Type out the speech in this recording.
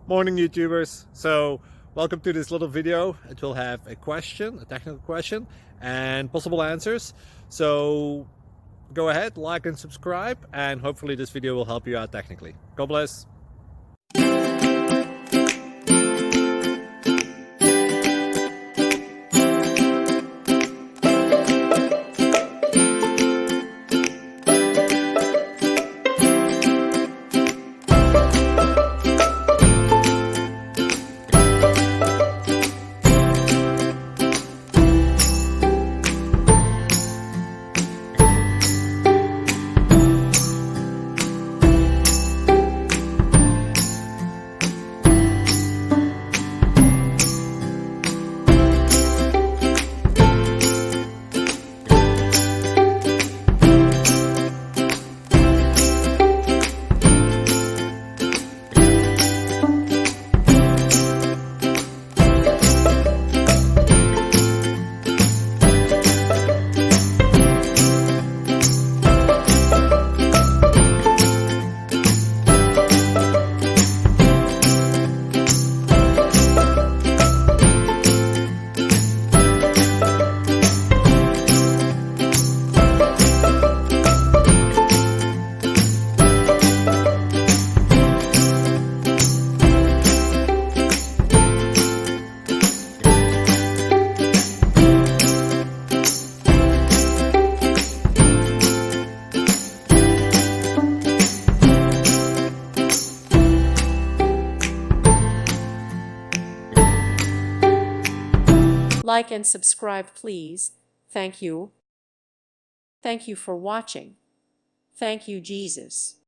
Morning YouTubers. So welcome to this little video. It will have a question, a technical question, and possible answers. So go ahead, like and subscribe, and hopefully this video will help you out technically. God bless. Like and subscribe, please. Thank you. Thank you for watching. Thank you, Jesus.